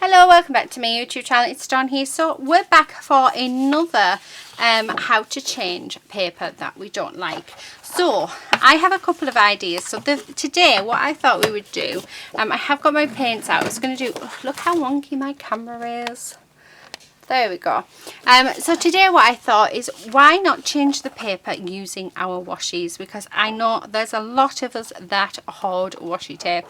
Hello, welcome back to my YouTube channel. It's Dawn here. So we're back for another how to change paper that we don't like. So I have a couple of ideas. So today what I thought we would do, I have got my paints out. I was going to do, look how wonky my camera is. There we go. So today what I thought is, why not change the paper using our washies, because I know there's a lot of us that hoard washi tape.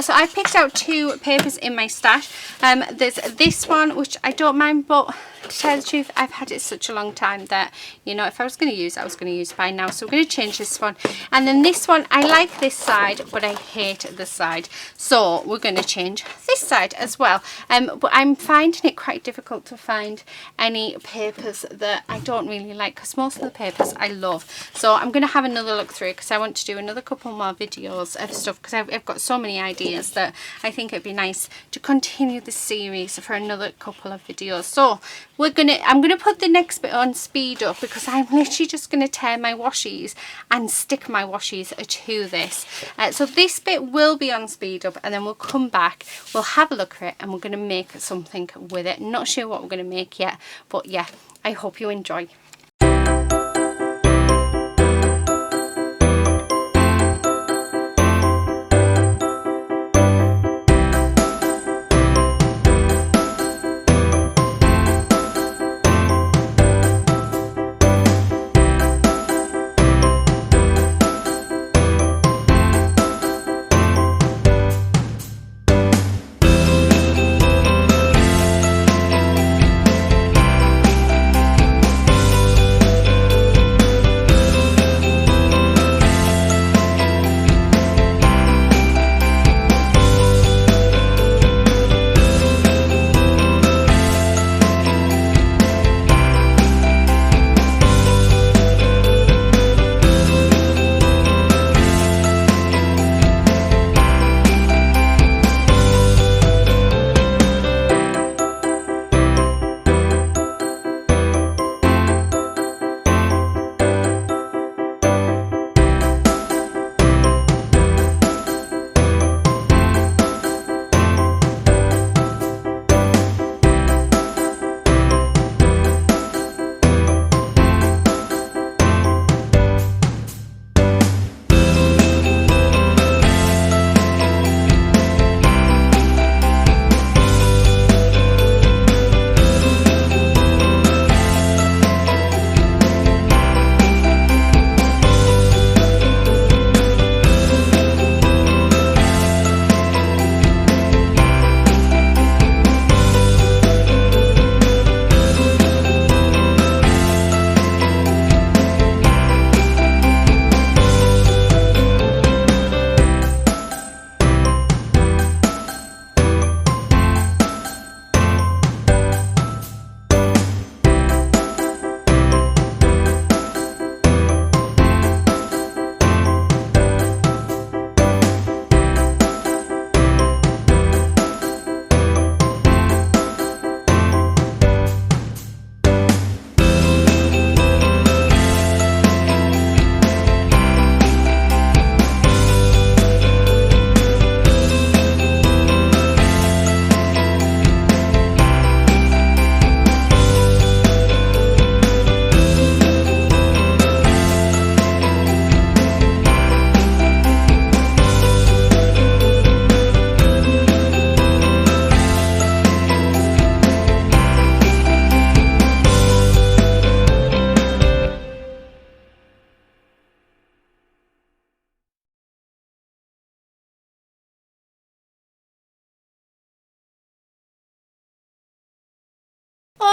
So I picked out two papers in my stash. There's this one, which I don't mind, but to tell the truth, I've had it such a long time that, you know, if I was going to use it, I was going to use it by now. So we're going to change this one. And then this one, I like this side, but I hate this side. So we're going to change this side as well. But I'm finding it quite difficult to find any papers that I don't really like, because most of the papers I love. So I'm going to have another look through, because I want to do another couple more videos of stuff, because I've got so many ideas that I think it'd be nice to continue this series for another couple of videos. So I'm gonna put the next bit on speed up, because I'm literally just gonna tear my washies and stick my washies to this. So this bit will be on speed up, and then we'll come back, we'll have a look at it, and we're gonna make something with it. Not sure what we're gonna make yet, but yeah, I hope you enjoy.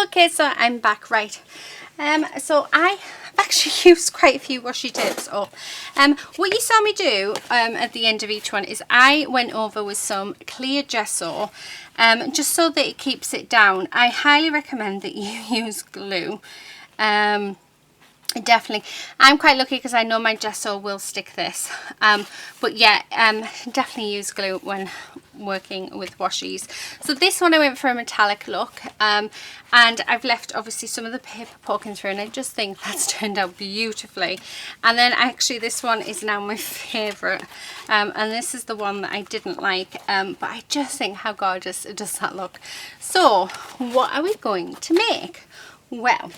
Okay, so I'm back, right. So I have actually used quite a few washi tapes up. What you saw me do at the end of each one is I went over with some clear gesso, just so that it keeps it down. I highly recommend that you use glue. Definitely. I'm quite lucky because I know my gesso will stick this. But yeah, definitely use glue when working with washies. So this one I went for a metallic look, and I've left obviously some of the paper poking through, and I just think that's turned out beautifully. And then actually this one is now my favourite, and this is the one that I didn't like, but I just think how gorgeous does that look. So what are we going to make? Well,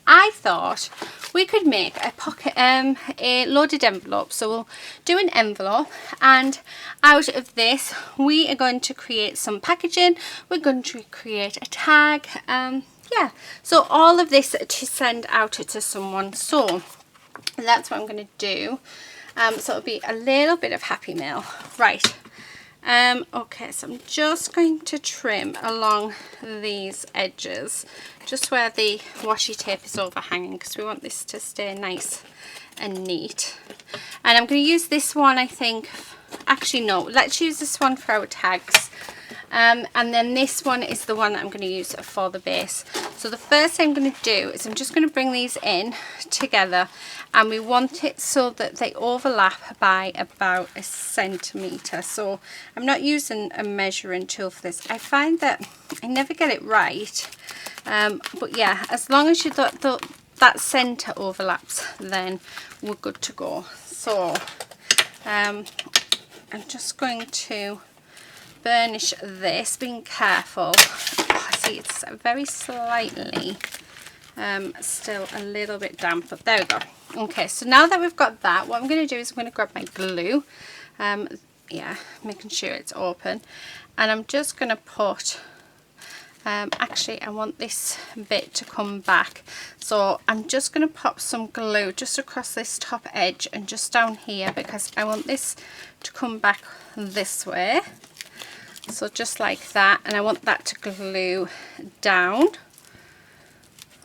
I thought we could make a pocket, a loaded envelope. So we'll do an envelope, and out of this we are going to create some packaging. We're going to create a tag. Yeah, so all of this to send out to someone. So that's what I'm going to do. So it'll be a little bit of happy mail, right? Okay, so I'm just going to trim along these edges, just where the washi tape is overhanging, because we want this to stay nice and neat. And I'm going to use this one, I think. Actually no, let's use this one for our tags. And then this one is the one that I'm going to use for the base. So the first thing I'm going to do is I'm just going to bring these in together, and we want it so that they overlap by about 1 centimetre. So I'm not using a measuring tool for this. I find that I never get it right, but yeah, as long as you that centre overlaps, then we're good to go. So I'm just going to burnish this, being careful. Oh, see, it's very slightly still a little bit damp, but there we go. Okay, so now that we've got that, what I'm going to do is I'm going to grab my glue, yeah, making sure it's open, and I'm just going to put, actually I want this bit to come back, so I'm just going to pop some glue just across this top edge and just down here, because I want this to come back this way. So just like that, and I want that to glue down.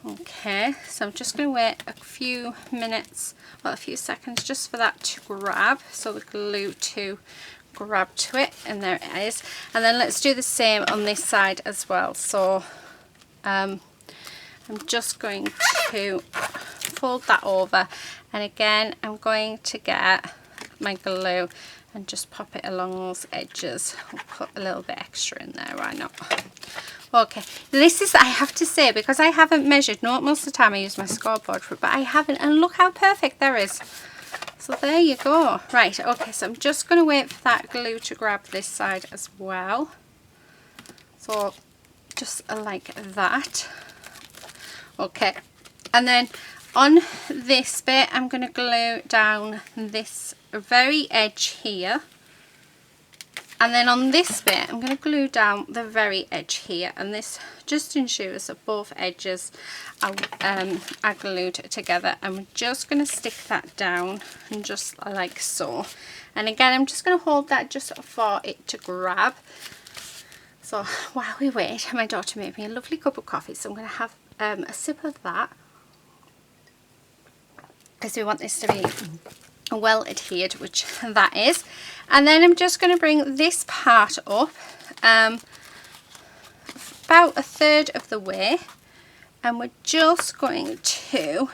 Okay, so I'm just going to wait a few minutes, well a few seconds, just for that to grab, so the glue to grab to it, and there it is. And then let's do the same on this side as well. So I'm just going to fold that over, and again I'm going to get my glue and just pop it along those edges. I'll put a little bit extra in there, why not? Okay, this is, I have to say, because I haven't measured, most of the time I use my scoreboard for it, but I haven't, and look how perfect there is. So there you go. Right, okay, so I'm just going to wait for that glue to grab this side as well. So just like that. Okay, and then on this bit I'm going to glue down this very edge here, and then on this bit I'm going to glue down the very edge here, and this just ensures that both edges are glued together. And we're just going to stick that down, and just like so. And again, I'm just going to hold that just for it to grab. So while we wait, my daughter made me a lovely cup of coffee, so I'm going to have a sip of that, because we want this to be well adhered, which that is. And then I'm just going to bring this part up about 1/3 of the way, and we're just going to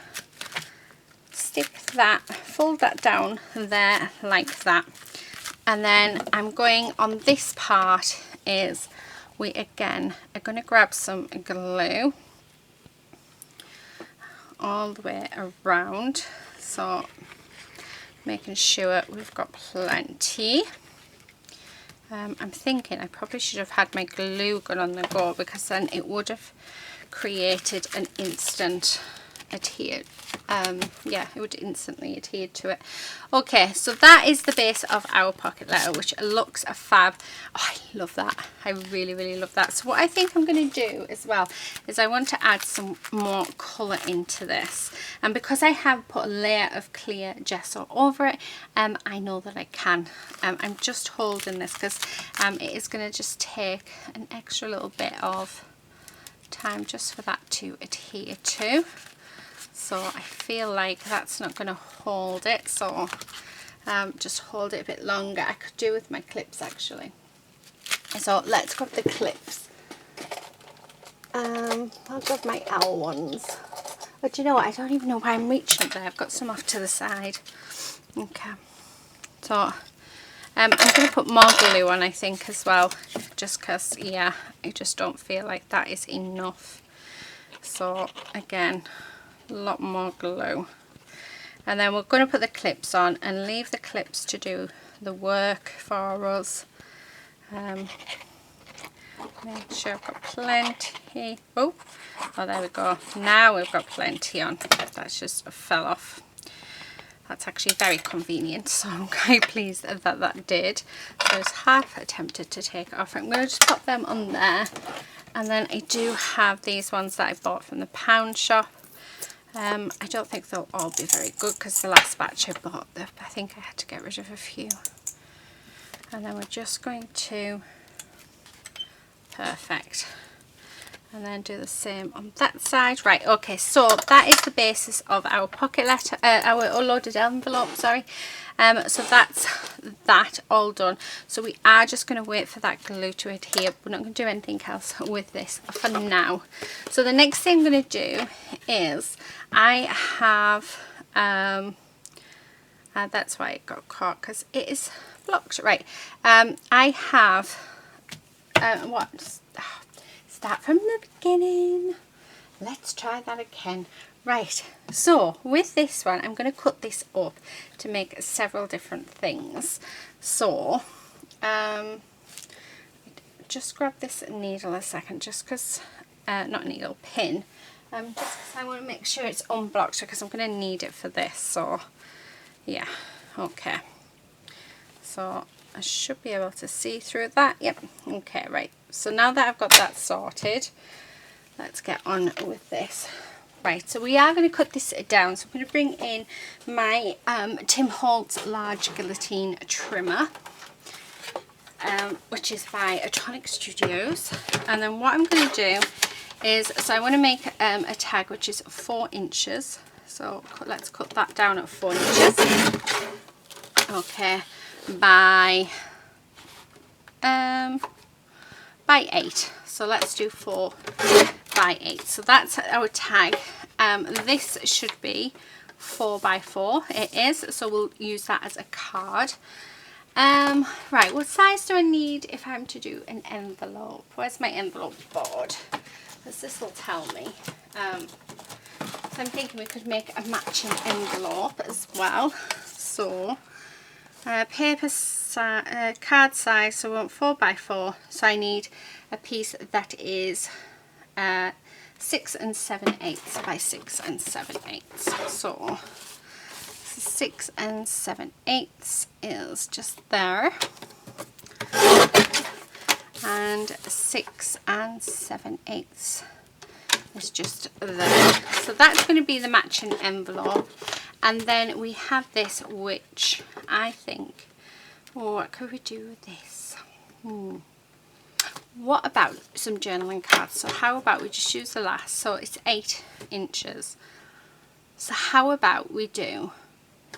stick that, fold that down there like that. And then I'm going on this part is we again are going to grab some glue all the way around, so making sure we've got plenty. I'm thinking I probably should have had my glue gun on the go, because then it would have created an instant adhere. Yeah, it would instantly adhere to it. Okay, so that is the base of our pocket letter, which looks a fab. Oh, I love that. I really, really love that. So what I think I'm going to do as well is I want to add some more colour into this. And because I have put a layer of clear gesso over it, I know that I can. I'm just holding this because it is going to just take an extra little bit of time just for that to adhere to. So I feel like that's not going to hold it, so just hold it a bit longer. I could do with my clips actually. So let's grab the clips. I'll grab my L ones. But you know what, I don't even know why I'm reaching up there. I've got some off to the side. Okay, so I'm going to put more glue on, I think, as well, just because, yeah, I just don't feel like that is enough. So again, a lot more glue. And then we're going to put the clips on and leave the clips to do the work for us. Make sure I've got plenty. Oh, there we go. Now we've got plenty on. That's just fell off. That's actually very convenient, so I'm quite pleased that that did. So I was half attempted to take it off. I'm going to just pop them on there. And then I do have these ones that I bought from the pound shop. I don't think they'll all be very good because the last batch I bought, I think I had to get rid of a few. And then we're just going to, perfect, and then do the same on that side. Right, okay, so that is the basis of our pocket letter, our loaded envelope, sorry. So that's that all done. So we are just going to wait for that glue to adhere. We're not going to do anything else with this for now. So the next thing I'm going to do is I have, that's why it got caught, because it is blocked. Right, I have, start from the beginning. Let's try that again. Right, so with this one, I'm going to cut this up to make several different things. So, just grab this needle a second, just because, not needle, pin, just because I want to make sure it's unblocked, because I'm going to need it for this. So, yeah, okay. So, I should be able to see through that. Yep, okay, right. So now that I've got that sorted, let's get on with this. Right, so we are going to cut this down. So I'm going to bring in my Tim Holtz large guillotine trimmer, which is by Atomic Studios. And then what I'm going to do is, so I want to make a tag which is 4 inches. So let's cut that down at 4 inches. Okay, by 8. So let's do 4 by 8. So that's our tag. This should be 4 by 4. It is, so we'll use that as a card. Right, what size do I need if I'm to do an envelope? Where's my envelope board? Because this will tell me. So I'm thinking we could make a matching envelope as well. So paper size, card size, so we want 4 by 4. So I need a piece that is 6 7/8 by 6 7/8. So 6 7/8 is just there, and 6 7/8 is just there. So that's going to be the matching envelope. And then we have this, which I think, what could we do with this? What about some journaling cards? So how about we just use the last, so it's 8 inches. So how about we do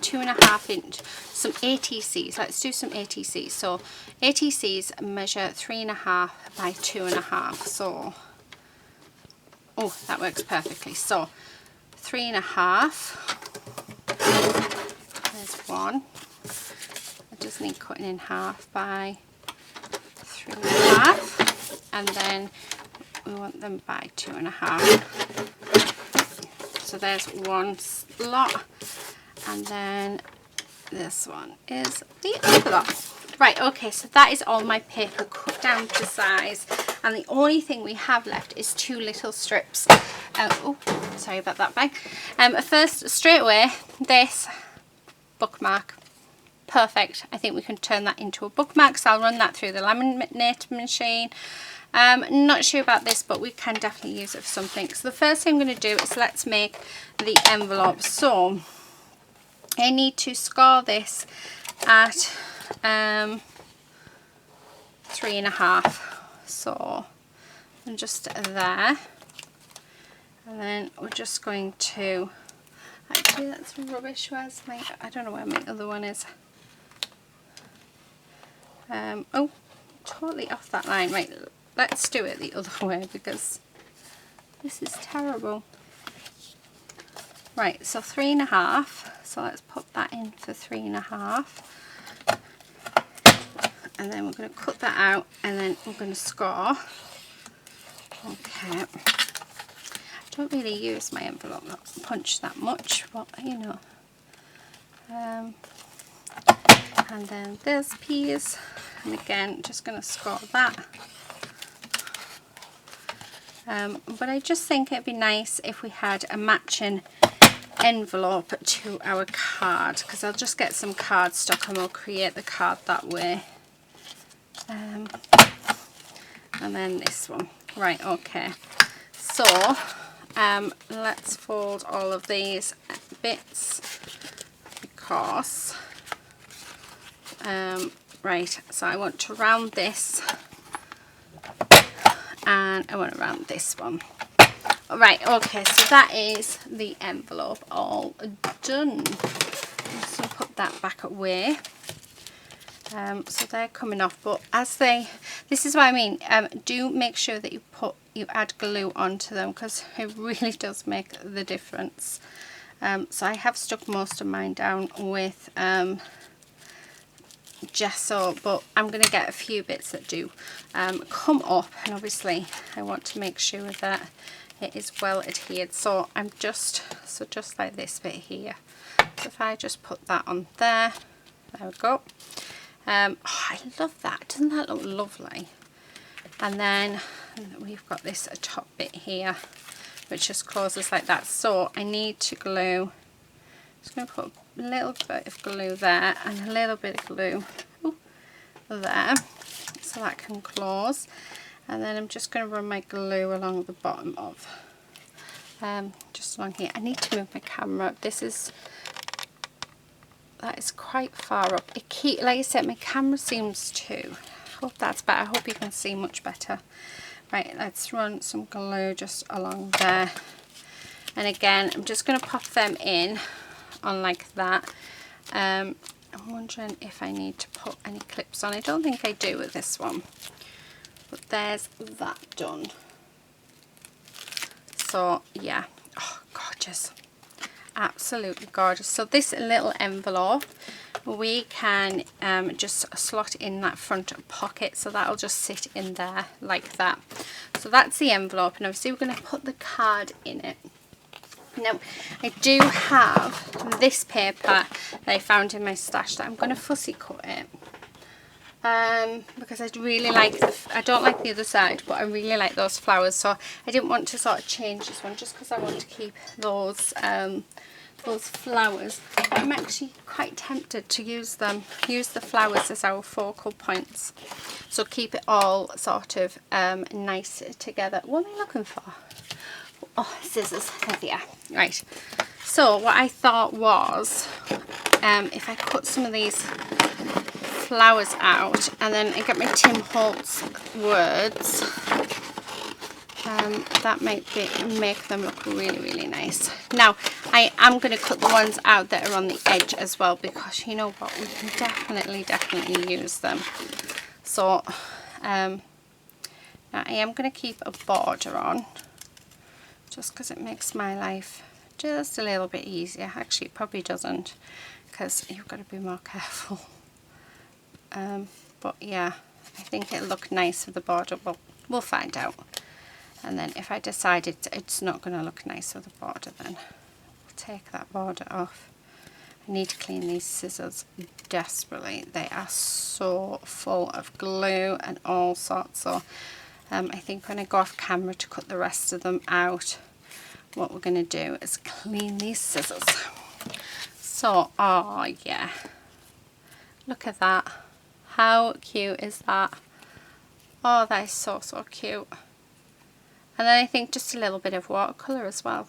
2.5 inch, some ATCs. Let's do some ATCs. So ATCs measure 3.5 by 2.5. So, oh, that works perfectly. So 3.5. There's one. I just need cutting in half by 3.5, and then we want them by 2.5. So there's one slot, and then this one is the envelope. Right, okay, so that is all my paper cut down to size, and the only thing we have left is 2 little strips. Oh, sorry about that bag. First, straight away, this bookmark. Perfect. I think we can turn that into a bookmark, so I'll run that through the laminate machine. Not sure about this, but we can definitely use it for something. So the first thing I'm going to do is let's make the envelope. So I need to score this at 3.5. So I'm just there, and then we're just going to, actually that's rubbish. Where's my, I don't know where my other one is. Oh, totally off that line. Right, let's do it the other way because this is terrible. Right, so 3.5. So let's put that in for 3.5. And then we're going to cut that out, and then we're going to score. Okay. I don't really use my envelope punch that much, but you know. And then this piece, and again, just going to score that. But I just think it'd be nice if we had a matching envelope to our card, because I'll just get some cardstock and we'll create the card that way. And then this one. Right, okay. So let's fold all of these bits, because right, so I want to round this, and I want to round this one. Right, okay, so that is the envelope all done. I'm just going to put that back away. So they're coming off, but as this is what I mean, do make sure that you add glue onto them, because it really does make the difference. So I have stuck most of mine down with gesso, but I'm going to get a few bits that do come up, and obviously I want to make sure that it is well adhered. So I'm just like this bit here. So if I just put that on there we go. Oh, I love that. Doesn't that look lovely? And then we've got this top bit here, which just closes like that. So I need to glue. I'm just going to put a little bit of glue there and a little bit of glue there, so that can close. And then I'm just going to run my glue along the bottom of just along here. I need to move my camera. That is quite far up. Like I said, my camera seems to. I hope that's better. I hope you can see much better. Right, let's run some glue just along there. And again, I'm just going to pop them in on like that. I'm wondering if I need to put any clips on. I don't think I do with this one. But there's that done. So yeah, oh, gorgeous. Absolutely gorgeous. So this little envelope, we can just slot in that front pocket, so that'll just sit in there like that. So that's the envelope, and obviously we're going to put the card in it. Now I do have this paper that I found in my stash that I'm going to fussy cut it, because I really like I don't like the other side, but I really like those flowers, so I didn't want to sort of change this one just because I want to keep those flowers. But I'm actually quite tempted to use the flowers as our focal points, so keep it all sort of nice together. What am I looking for? Oh, scissors. There they are. Right, so what I thought was if I cut some of these flowers out and then I get my Tim Holtz words, that might make them look really, really nice. Now I am going to cut the ones out that are on the edge as well, because you know what, we can definitely use them. So now I am going to keep a border on, just because it makes my life just a little bit easier. Actually, it probably doesn't, because you've got to be more careful. But yeah, I think it'll look nice with the border. Well, we'll find out. And then if I decide it's not going to look nice with the border, then we'll take that border off. I need to clean these scissors desperately. They are so full of glue and all sorts. So I think when I go off camera to cut the rest of them out, what we're going to do is clean these scissors. So, oh yeah, look at that. How cute is that? Oh, that is so cute. And then I think just a little bit of watercolour as well.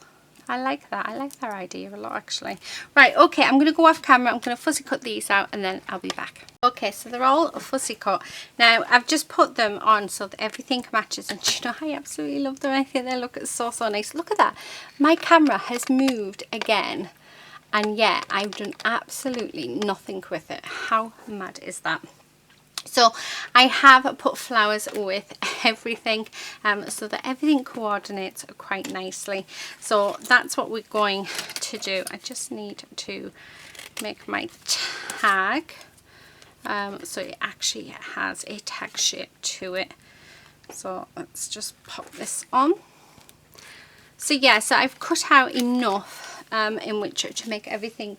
I like that. I like that idea a lot, actually. Right, okay, I'm going to go off camera. I'm going to fussy cut these out and then I'll be back. Okay, so they're all fussy cut. Now, I've just put them on so that everything matches. And you know, I absolutely love them. I think they look so nice. Look at that. My camera has moved again. And yet, I've done absolutely nothing with it. How mad is that? So I have put flowers with everything so that everything coordinates quite nicely. So that's what we're going to do. I just need to make my tag so it actually has a tag shape to it. So let's just pop this on. So yeah, so I've cut out enough in which to make everything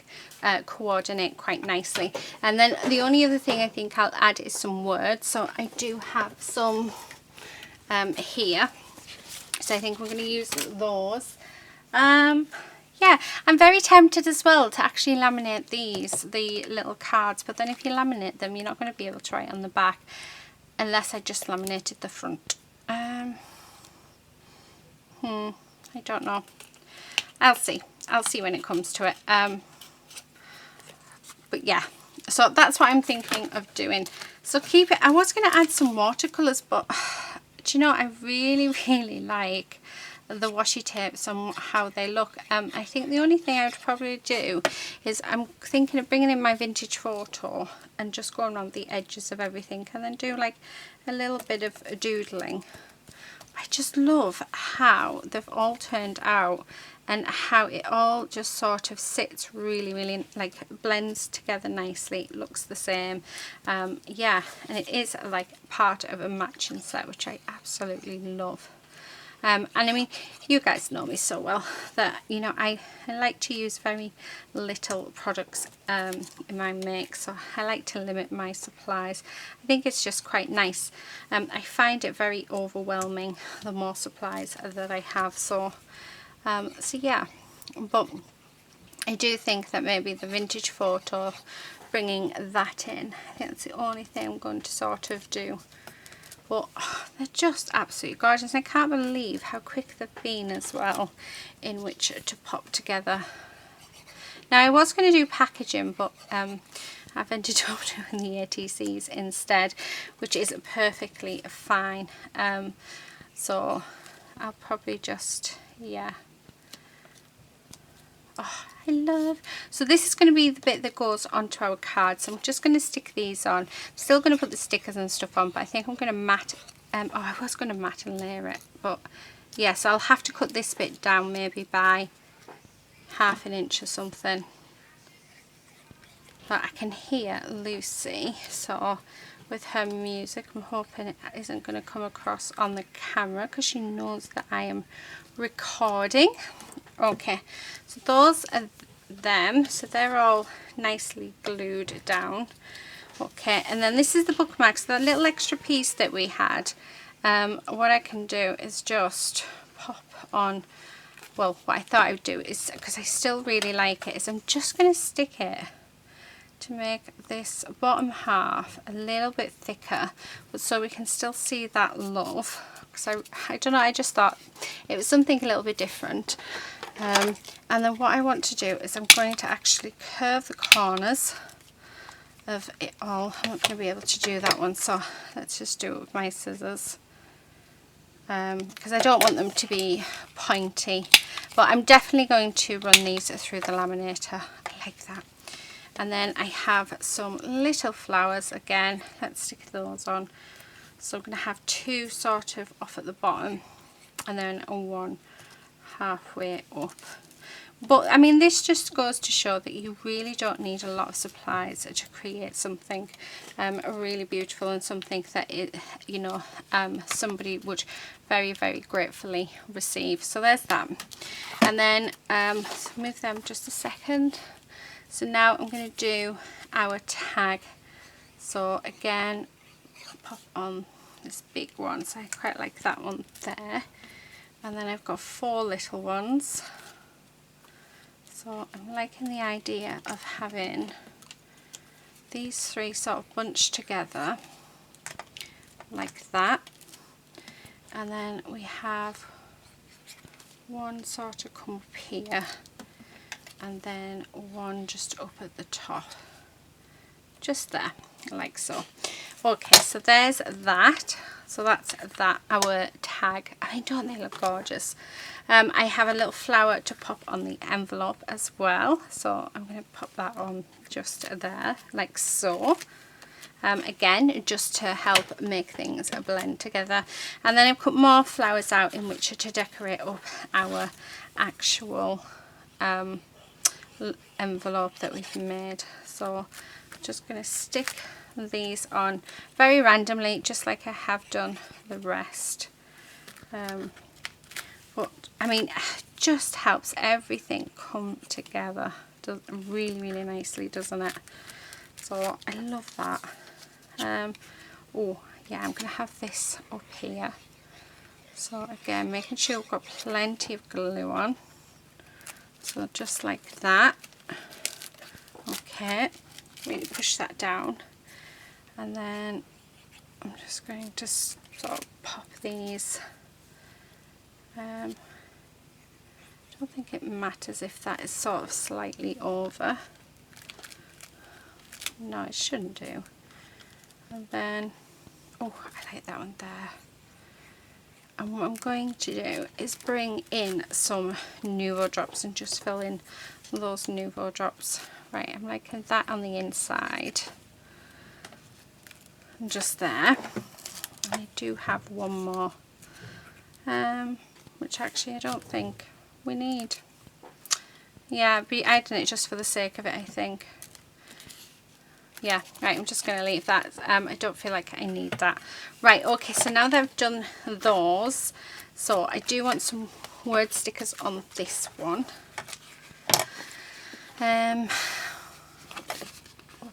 coordinate quite nicely. And then the only other thing I think I'll add is some words. So I do have some here. So I think we're going to use those. Yeah, I'm very tempted as well to actually laminate the little cards. But then if you laminate them, you're not going to be able to write on the back unless I just laminated the front. I don't know. I'll see when it comes to it. But yeah, so that's what I'm thinking of doing. So keep it. I was going to add some watercolors, but do you know, I really like the washi tapes and how they look. I think the only thing I would probably do is I'm thinking of bringing in my vintage photo and just going around the edges of everything and then do like a little bit of doodling. I just love how they've all turned out and how it all just sort of sits really like blends together nicely. It looks the same. Yeah, and it is like part of a matching set, which I absolutely love. And I mean, you guys know me so well that, you know, I like to use very little products in my make, so I like to limit my supplies. I think it's just quite nice. I find it very overwhelming the more supplies that I have, so yeah. But I do think that maybe the vintage photo, bringing that in, I think that's the only thing I'm going to sort of do. But they're just absolutely gorgeous. I can't believe how quick they've been as well in which to pop together. Now I was going to do packaging, but I've ended up doing the ATCs instead, which is perfectly fine. So I'll probably just, yeah. Oh, I love. So this is going to be the bit that goes onto our card. So I'm just going to stick these on. I'm still going to put the stickers and stuff on, but I think I'm going to matte. Oh, I was going to matte and layer it, but yes, yeah, so I'll have to cut this bit down maybe by ½ inch or something. But I can hear Lucy, so with her music, I'm hoping it isn't going to come across on the camera because she knows that I am recording. Okay, so those are them, so they're all nicely glued down. Okay, and then this is the bookmark, so that little extra piece that we had. What I can do is just pop on, well, what I thought I would do is, because I still really like it, is I'm just going to stick it to make this bottom half a little bit thicker, but so we can still see that love. Because I don't know, I just thought it was something a little bit different. And then what I want to do is I'm going to actually curve the corners of it all. I'm not going to be able to do that one, so let's just do it with my scissors. Because I don't want them to be pointy. But I'm definitely going to run these through the laminator like that. And then I have some little flowers again. Let's stick those on. So I'm going to have two sort of off at the bottom and then one halfway up. But I mean, this just goes to show that you really don't need a lot of supplies to create something really beautiful and something that you know, somebody would very gratefully receive. So there's that. And then so move them just a second. So now I'm going to do our tag. So again, pop on this big one, so I quite like that one there. And then I've got 4 little ones. So I'm liking the idea of having these 3 sort of bunched together like that. And then we have one sort of come up here and then one just up at the top, just there, like so. Okay, so there's that. So that's that, our tag. I mean, don't they look gorgeous? I have a little flower to pop on the envelope as well, so I'm going to pop that on just there, like so. again, just to help make things blend together. And then I've put more flowers out in which to decorate up our actual envelope that we've made. So I'm just going to stick these on very randomly, just like I have done the rest. But I mean, just helps everything come together. Does really, really nicely, doesn't it? So I love that. Oh yeah, I'm gonna have this up here. So again, making sure we've got plenty of glue on. So just like that. Okay, really push that down, and then I'm just going to sort of pop these. I don't think it matters if that is sort of slightly over. No, it shouldn't do. And then, oh, I like that one there. And what I'm going to do is bring in some Nuvo drops and just fill in those Nuvo drops. Right, I'm liking that on the inside. And just there. And I do have one more, which actually I don't think we need. Yeah, I done it just for the sake of it, I think. Yeah, right, I'm just going to leave that. I don't feel like I need that. Right, okay, so now that I've done those, so I do want some word stickers on this one. We'll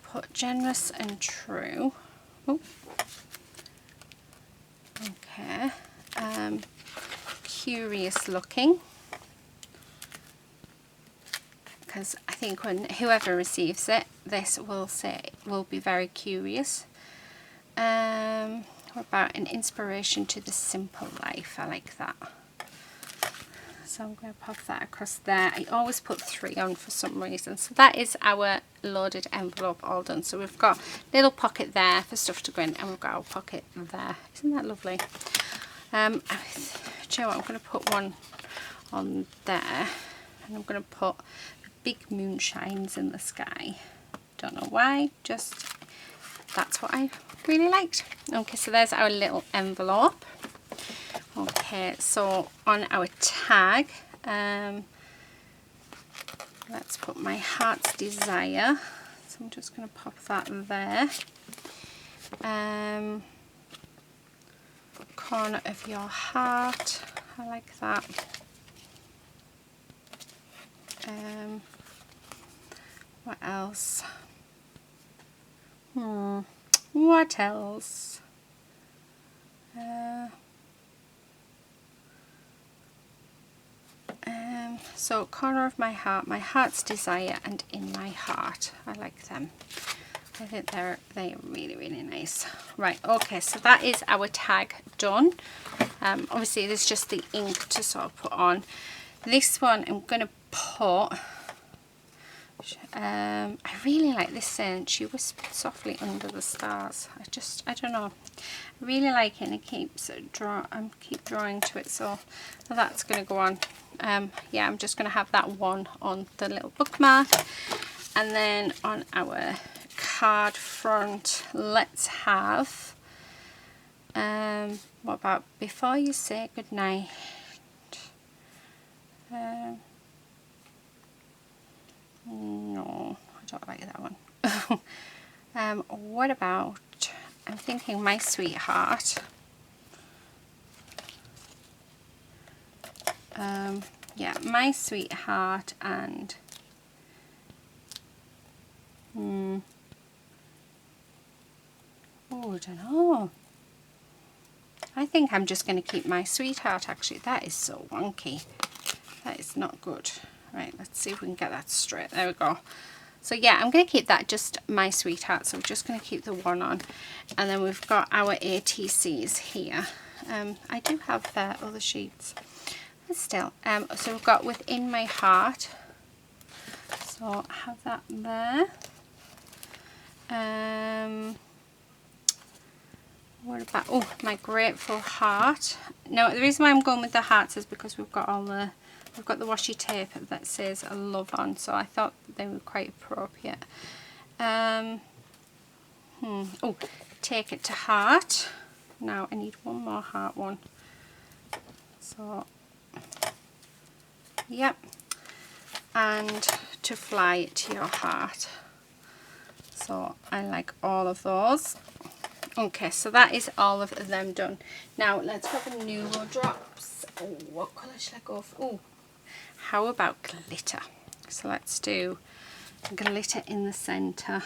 put generous and true. Oh. Okay. Curious looking. Because I think when whoever receives it, this will be very curious. What about an inspiration to the simple life? I like that. So I'm going to pop that across there. I always put 3 on for some reason. So that is our loaded envelope all done. So we've got a little pocket there for stuff to go in, and we've got our pocket there. Isn't that lovely? Do you know what? I'm going to put one on there, and I'm going to put big moonshines in the sky. Don't know why, just that's what I really liked. Okay, so there's our little envelope. Okay, so on our tag, let's put my heart's desire. So I'm just going to pop that there. Corner of your heart, I like that. What else? What else? So corner of my heart's desire, and in my heart. I like them. I think they're really, really nice. Right, okay, so that is our tag done. Obviously there's just the ink to sort of put on. This one I'm going to put, I really like this saying, she whispered softly under the stars. I don't know. I really like it, and it keeps keep drawing to it, so that's going to go on. Yeah, I'm just going to have that one on the little bookmark. And then on our card front, let's have, what about before you say goodnight? No, I don't like that one. What about, I'm thinking my sweetheart. Yeah, my sweetheart, and oh, I don't know. I think I'm just going to keep my sweetheart, actually. That is so wonky. That is not good. Right, let's see if we can get that straight. There we go. So yeah, I'm going to keep that just my sweetheart. So we're just going to keep the one on. And then we've got our ATCs here. I do have other sheets. But still. So we've got within my heart. So I have that there. What about, oh, my grateful heart. Now the reason why I'm going with the hearts is because we've got the washi tape that says love on, so I thought they were quite appropriate. Oh, take it to heart. Now I need one more heart one. So, yep. And to fly it to your heart. So I like all of those. Okay, so that is all of them done. Now let's put the Nuvo drops. Oh, what colour should I go for? Oh, how about glitter? So let's do glitter in the centre.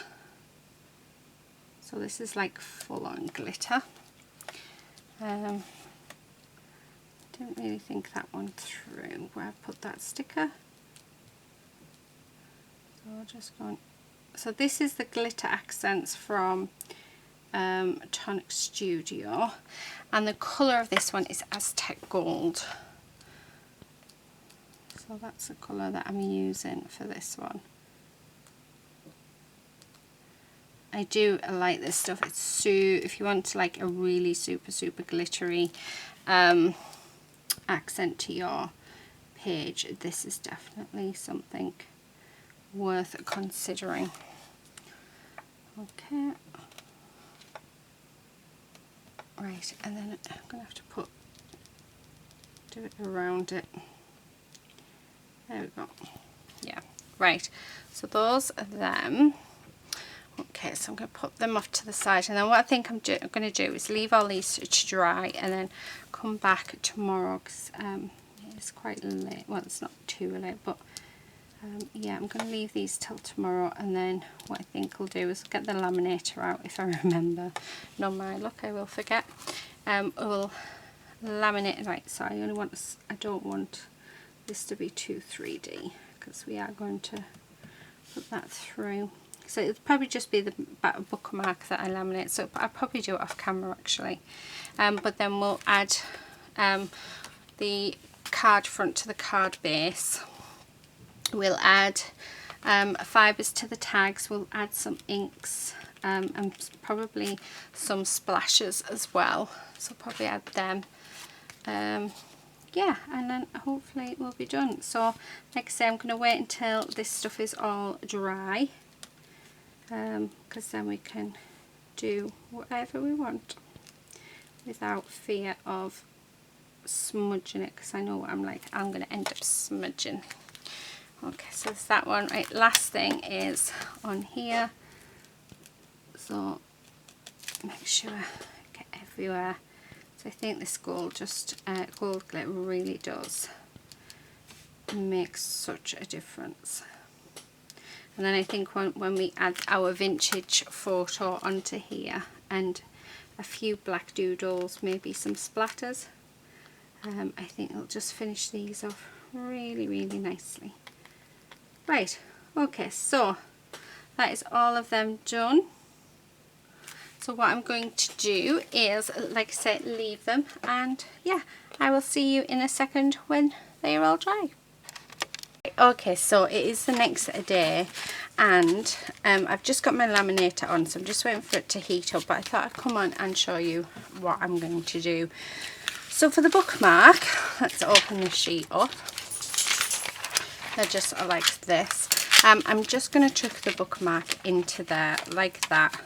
So this is like full on glitter. Didn't really think that one through where I put that sticker. So I'll just go on. So this is the glitter accents from Tonic Studio, and the colour of this one is Aztec Gold. So that's the colour that I'm using for this one. I do like this stuff. It's if you want like a really super glittery accent to your page, this is definitely something worth considering. Okay. Right, and then I'm going to have to do it around it. There we go. Yeah, right. So those are them. Okay, so I'm going to put them off to the side, and then what I think I'm going to do is leave all these to dry and then come back tomorrow, because it's quite late. Well, it's not too late, but yeah, I'm going to leave these till tomorrow, and then what I think I'll do is get the laminator out if I remember. No, my luck, I will forget. I will laminate. Right, so I don't want this to be too 3D, because we are going to put that through. So it'll probably just be the bookmark that I laminate, so I'll probably do it off camera actually. But then we'll add the card front to the card base. We'll add fibres to the tags, we'll add some inks and probably some splashes as well, so probably add them. Yeah, and then hopefully it will be done. So like I say, I'm going to wait until this stuff is all dry, because then we can do whatever we want without fear of smudging it, because I know what I'm like, I'm going to end up smudging. Okay, so there's that one. Right, last thing is on here, so make sure I get everywhere. So I think this gold glitter really does make such a difference. And then I think when we add our vintage photo onto here and a few black doodles, maybe some splatters, I think it'll just finish these off really nicely. Right, okay, so that is all of them done. So what I'm going to do is, like I said, leave them, and yeah, I will see you in a second when they are all dry. Okay, so it is the next day, and I've just got my laminator on, so I'm just waiting for it to heat up, but I thought I'd come on and show you what I'm going to do. So for the bookmark, let's open the sheet up. They're just like this. I'm just going to chuck the bookmark into there like that,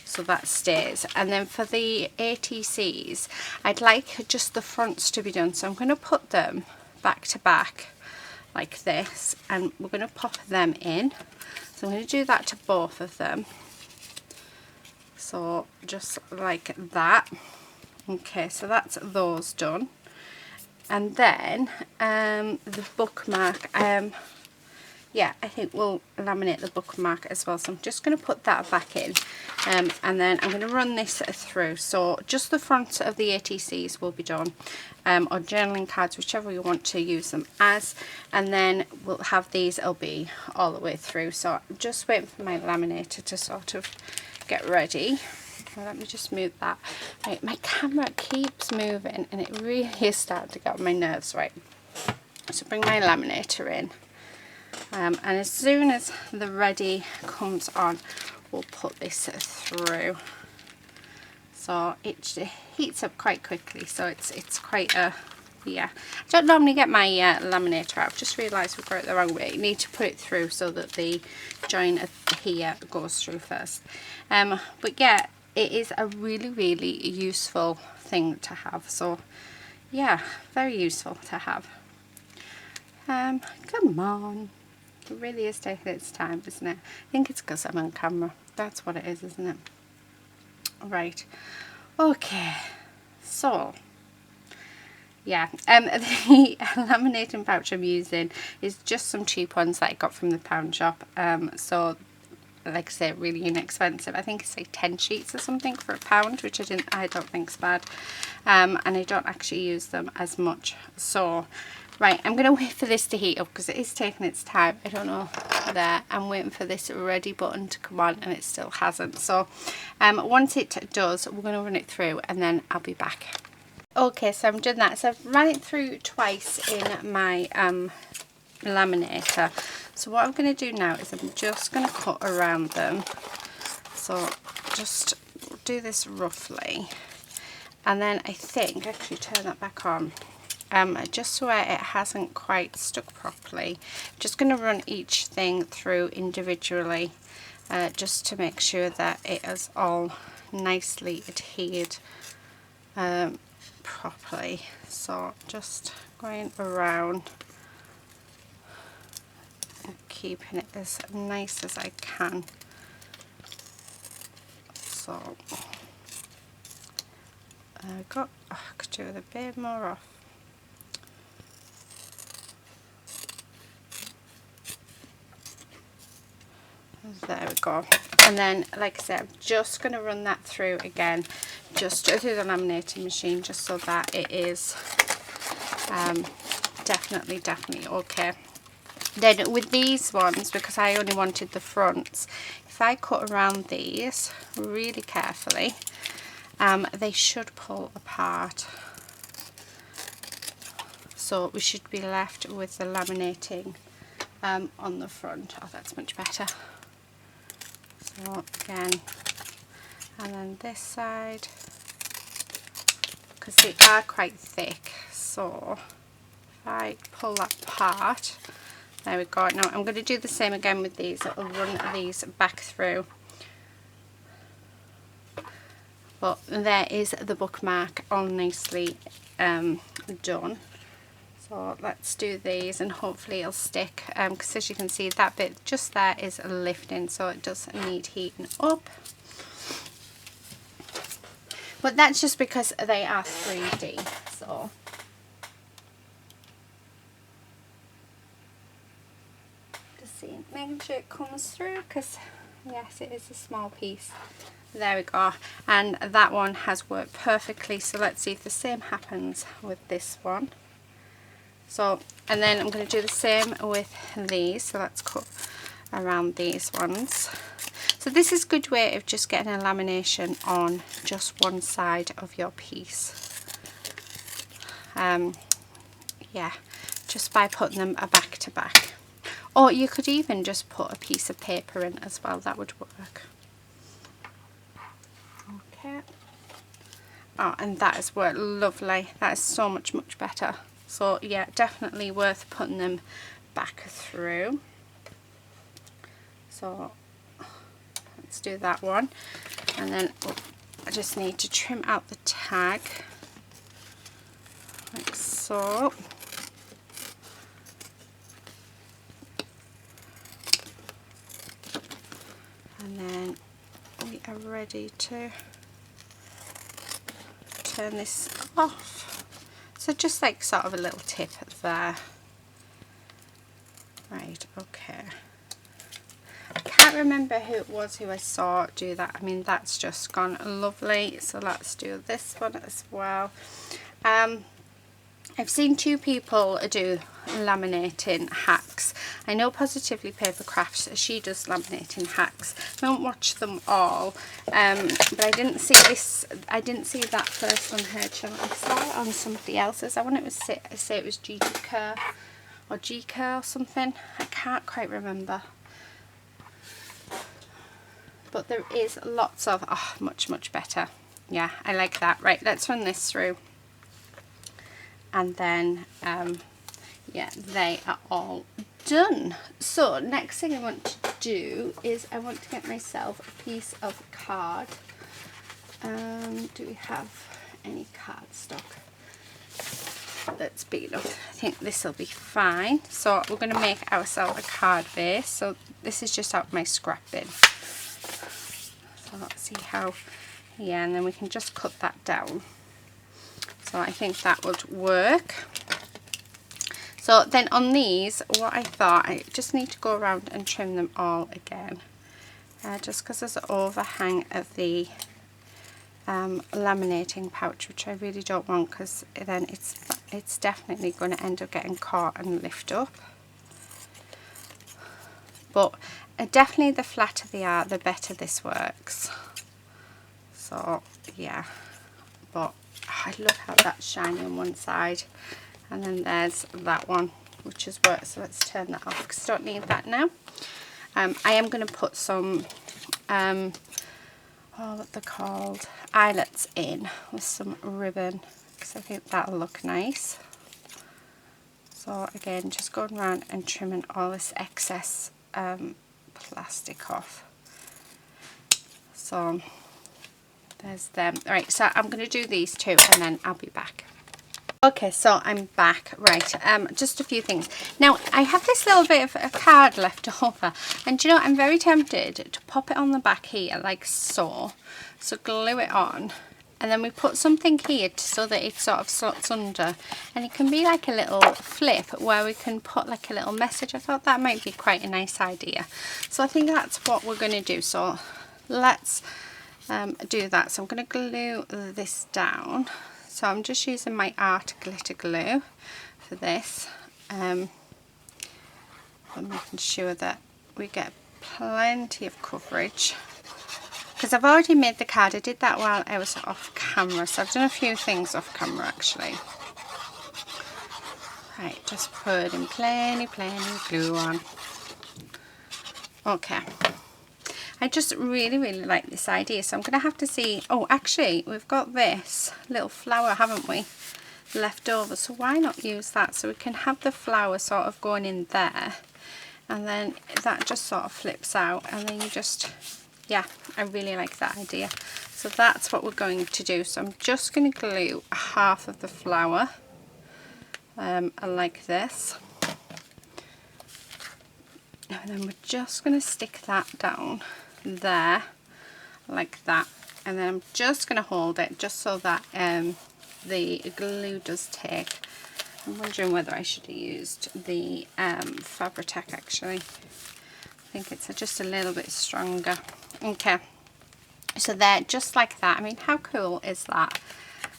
so that stays. And then for the ATCs, I'd like just the fronts to be done, so I'm going to put them back to back like this, and we're going to pop them in. So I'm going to do that to both of them, so just like that. Okay, so that's those done. And then the bookmark, yeah, I think we'll laminate the bookmark as well, so I'm just going to put that back in, and then I'm going to run this through. So just the front of the ATCs will be done, or journaling cards, whichever you want to use them as, and then we'll have these, it'll be all the way through. So I'm just waiting for my laminator to sort of get ready. Let me just move that. Right, my camera keeps moving and it really is starting to get on my nerves. Right, so bring my laminator in, and as soon as the ready comes on, we'll put this through. So it heats up quite quickly, so it's quite a Yeah, I don't normally get my laminator out. I've just realised we've got it the wrong way. You need to put it through so that the join here goes through first. But yeah, it is a really useful thing to have. So yeah, very useful to have. Come on. It really is taking its time, isn't it? I think it's because I'm on camera. That's what it is, isn't it? Right. Okay. So yeah, the laminating pouch I'm using is just some cheap ones that I got from the pound shop. So like I say, really inexpensive. I think it's like 10 sheets or something for £1, which I don't think is bad. And I don't actually use them as much. So right, I'm gonna wait for this to heat up because it is taking its time. I don't know there. I'm waiting for this ready button to come on and it still hasn't. So once it does, we're gonna run it through and then I'll be back. Okay, so I'm doing that. So I've ran it through twice in my laminator. So what I'm going to do now is I'm just going to cut around them. So just do this roughly. And then I think, actually turn that back on, just where it hasn't quite stuck properly, just going to run each thing through individually just to make sure that it is all nicely adhered properly. So just going around and keeping it as nice as I can. So I got, I could do with a bit more off. There we go. And then, like I said, I'm just going to run that through again, just through the laminating machine, just so that it is definitely okay. Then with these ones, because I only wanted the fronts, if I cut around these really carefully, they should pull apart. So we should be left with the laminating on the front. Oh, that's much better. So again, and then this side, because they are quite thick, so if I pull that apart, there we go. Now I'm going to do the same again with these. I'll run these back through. But there is the bookmark all nicely done. So let's do these and hopefully it'll stick, because as you can see that bit just there is lifting, so it does need heating up. But that's just because they are 3D. So just see, making sure it comes through, because yes, it is a small piece. There we go, and that one has worked perfectly. So let's see if the same happens with this one. So, and then I'm going to do the same with these. So let's cut around these ones. So this is a good way of just getting a lamination on just one side of your piece. Yeah, just by putting them back to back. Or you could even just put a piece of paper in as well, that would work. Okay. Oh, and that has worked lovely. That is so much better. So yeah, definitely worth putting them back through. So let's do that one, and then I just need to trim out the tag like so. And then we are ready to turn this off. So just like sort of a little tip there. Right, okay. I can't remember who it was who I saw do that. I mean, that's just gone lovely. So let's do this one as well. I've seen 2 people do laminating hacks. I know Positively Paper Crafts, she does laminating hacks. I don't watch them all, but I didn't see this. I didn't see that first on her channel. I saw it on somebody else's. I want to say it was GK or GK or something. I can't quite remember. But there is lots of much better. Yeah, I like that. Right, let's run this through. and then yeah, they are all done. So next thing I want to do is I want to get myself a piece of card. Do we have any cardstock that's big enough? I think this will be fine. So we're going to make ourselves a card base. So this is just out my scrap bin. So let's see how, yeah, and then we can just cut that down. So I think that would work. So then on these, what I thought, I just need to go around and trim them all again. Just because there's an overhang of the laminating pouch, which I really don't want, because then it's definitely going to end up getting caught and lift up. But definitely the flatter they are, the better this works. So yeah, but I love how that's shiny on one side, and then there's that one which has worked. So let's turn that off because I don't need that now. I am going to put some what they're called, eyelets in with some ribbon, because I think that'll look nice. So again, just going around and trimming all this excess plastic off. So there's them. Alright, so I'm going to do these two and then I'll be back. Okay, so I'm back. Right, just a few things. Now, I have this little bit of a card left over, and do you know, I'm very tempted to pop it on the back here, like so. So glue it on, and then we put something here so that it sort of slots under, and it can be like a little flip where we can put like a little message. I thought that might be quite a nice idea. So I think that's what we're going to do. So let's do that. So I'm going to glue this down. So I'm just using my art glitter glue for this. I'm making sure that we get plenty of coverage, because I've already made the card. I did that while I was off camera, so I've done a few things off camera actually. Right, just putting plenty glue on. Okay. I just really like this idea, so I'm going to have to see. Oh, actually, we've got this little flower, haven't we, left over, so why not use that? So we can have the flower sort of going in there, and then that just sort of flips out, and then you just, yeah, I really like that idea. So that's what we're going to do. So I'm just going to glue half of the flower like this, and then we're just going to stick that down there like that, and then I'm just going to hold it just so that the glue does take. I'm wondering whether I should have used the Fabri-Tac actually. I think it's just a little bit stronger. Okay, so there, just like that. I mean, how cool is that?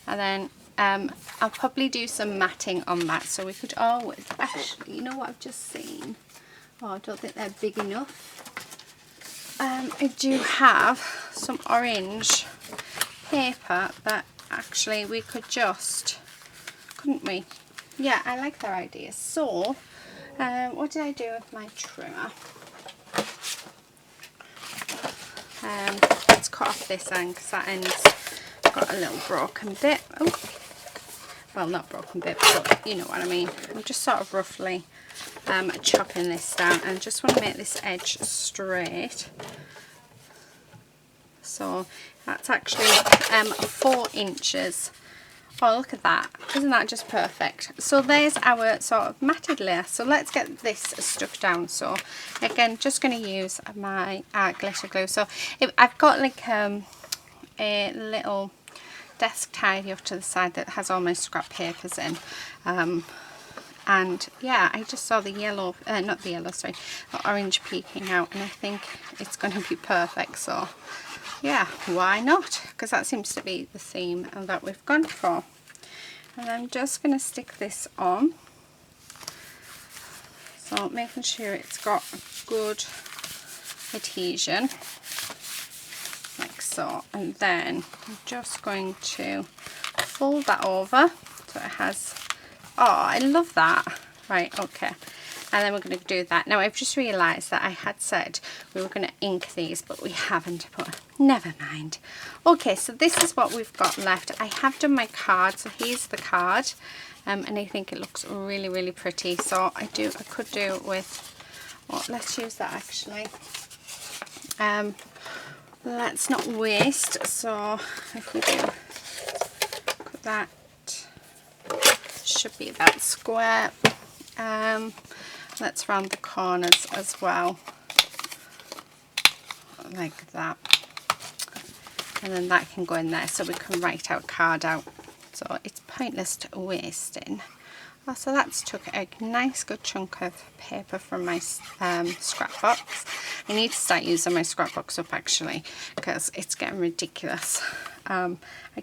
And then I'll probably do some matting on that, so we could always, actually, you know what I've just seen? Oh, I don't think they're big enough. I do have some orange paper that actually we could just, couldn't we? Yeah, I like that idea. So, what did I do with my trimmer? Let's cut off this end because that end's got a little broken bit. Oh, well, not broken bit, but you know what I mean. I'm just sort of roughly chopping this down, and just want to make this edge straight. So that's actually 4 inches. Oh, look at that. Isn't that just perfect? So there's our sort of matted layer. So let's get this stuck down. So again, just going to use my art glitter glue. So I've got like a little desk tidy off to the side that has all my scrap papers in. And yeah, I just saw the yellow, not the yellow, sorry, the orange peeking out, and I think it's going to be perfect. So yeah, why not? Because that seems to be the theme that we've gone for. And I'm just going to stick this on. So making sure it's got good adhesion, like so. And then I'm just going to fold that over so it has, oh, I love that. Right, okay. And then we're going to do that. Now I've just realised that I had said we were going to ink these, but we haven't, but never mind. Okay, so this is what we've got left. I have done my card, so here's the card. And I think it looks really, really pretty. So I could do it with, well, let's use that actually. Let's not waste. So if we do put that, should be that square. Let's round the corners as well, like that. And then that can go in there so we can write our card out. So it's pointless to wasting. Oh, so that's took a nice good chunk of paper from my scrap box. I need to start using my scrap box up actually, because it's getting ridiculous. I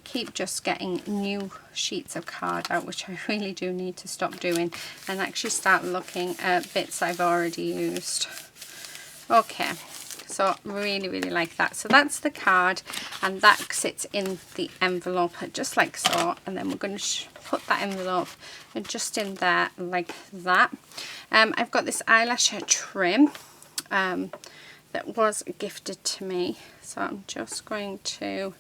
keep just getting new sheets of card out, which I really do need to stop doing and actually start looking at bits I've already used. Okay, so really, really like that. So that's the card, and that sits in the envelope just like so. And then we're going to put that envelope just in there like that. I've got this eyelash trim that was gifted to me, so I'm just going to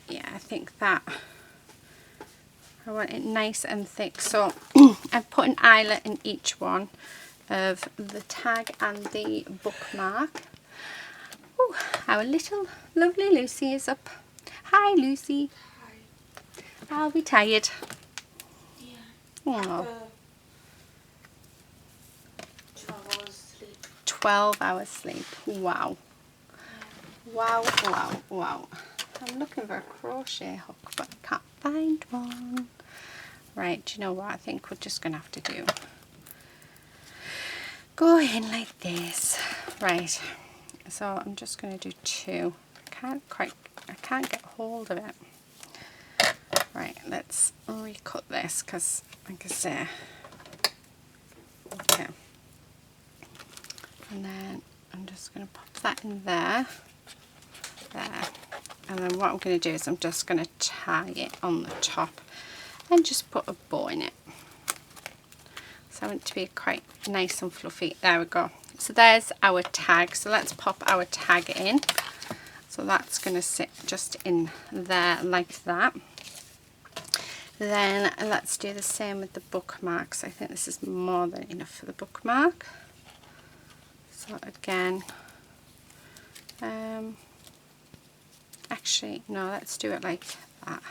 yeah, I think that I want it nice and thick, so I've put an eyelet in each one of the tag and the bookmark. Ooh, our little lovely Lucy is up. Hi Lucy. Hi. I'll be tired. Yeah. Oh. 12 hours sleep. 12 hours sleep. Wow. Wow, wow, wow. I'm looking for a crochet hook, but I can't find one. Right, do you know what? I think we're just going to have to do. Go in like this. Right. So I'm just going to do 2. I can't get hold of it. Right, let's recut this because, like I say, okay. And then I'm just going to pop that in there. There. And then what I'm going to do is I'm just going to tie it on the top and just put a bow in it. So I want it to be quite nice and fluffy. There we go. So there's our tag. So let's pop our tag in. So that's going to sit just in there like that. Then let's do the same with the bookmarks. I think this is more than enough for the bookmark. So again, actually no, let's do it like that.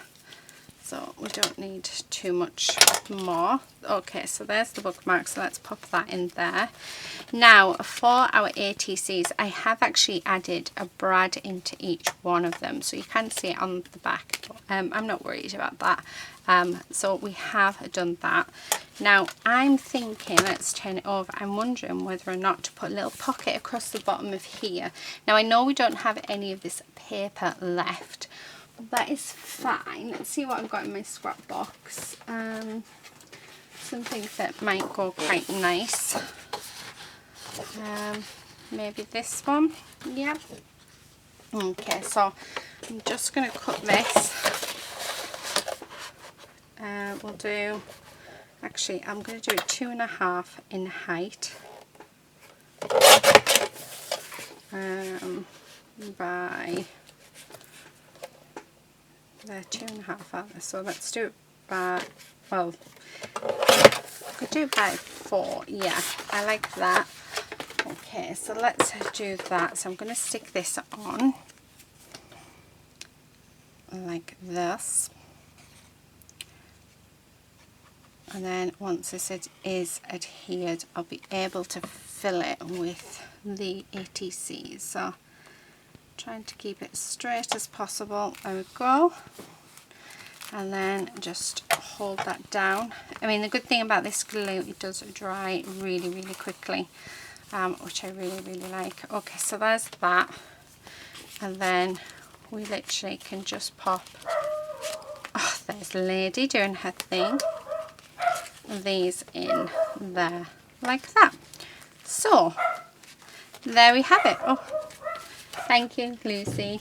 So we don't need too much more. Okay, so there's the bookmark, so let's pop that in there. Now for our ATCs, I have actually added a brad into each one of them, so you can see it on the back, but I'm not worried about that. So we have done that. Now I'm thinking, let's turn it over, I'm wondering whether or not to put a little pocket across the bottom of here. Now I know we don't have any of this paper left. That is fine. Let's see what I've got in my scrap box. Something that might go quite nice. Maybe this one. Yep. Okay, so I'm just going to cut this. We'll do, actually I'm going to do it 2.5 in height. By they're 2.5, aren't they? So let's do it by, well, could do it by 4. Yeah, I like that. Okay, so let's do that. So I'm going to stick this on like this, and then once this is adhered, I'll be able to fill it with the ATCs. So trying to keep it straight as possible. There we go. And then just hold that down. I mean, the good thing about this glue, it does dry really, really quickly, which I really, really like. Okay, so there's that. And then we literally can just pop, oh, there's Lady doing her thing, these in there like that. So there we have it. Oh, thank you, Lucy.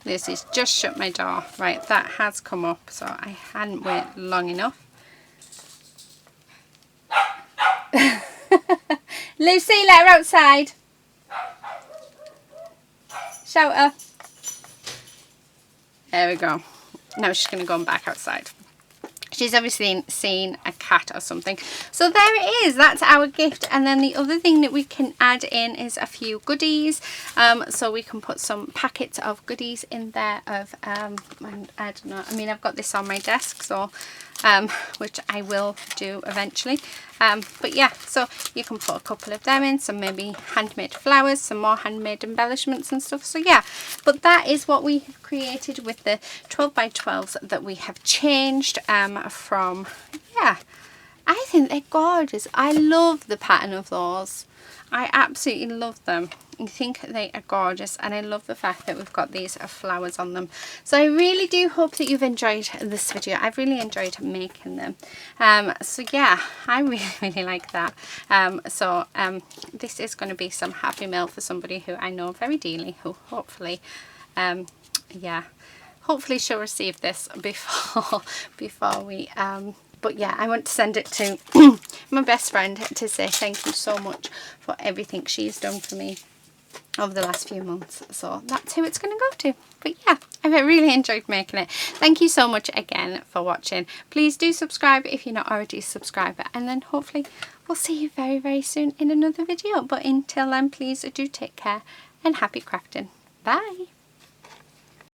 Lucy's just shut my door. Right, that has come up, so I hadn't waited long enough. Lucy, let her outside. Shout her. There we go. Now she's going to go back outside. She's obviously seen a cat or something. So there it is. That's our gift. And then the other thing that we can add in is a few goodies. So we can put some packets of goodies in there of, and I don't know. I mean, I've got this on my desk, so which I will do eventually. But yeah, so you can put a couple of them in, some maybe handmade flowers, some more handmade embellishments and stuff. So yeah, but that is what we have created with the 12 by 12s that we have changed from. Yeah, I think they're gorgeous. I love the pattern of those. I absolutely love them. I think they are gorgeous, and I love the fact that we've got these flowers on them. So I really do hope that you've enjoyed this video. I've really enjoyed making them. So yeah, I really like that. This is going to be some happy mail for somebody who I know very dearly, who hopefully hopefully she'll receive this before we but yeah, I want to send it to my best friend to say thank you so much for everything she's done for me over the last few months. So that's who it's going to go to. But yeah, I've really enjoyed making it. Thank you so much again for watching. Please do subscribe if you're not already a subscriber, and then hopefully we'll see you very, very soon in another video. But until then, please do take care and happy crafting. Bye.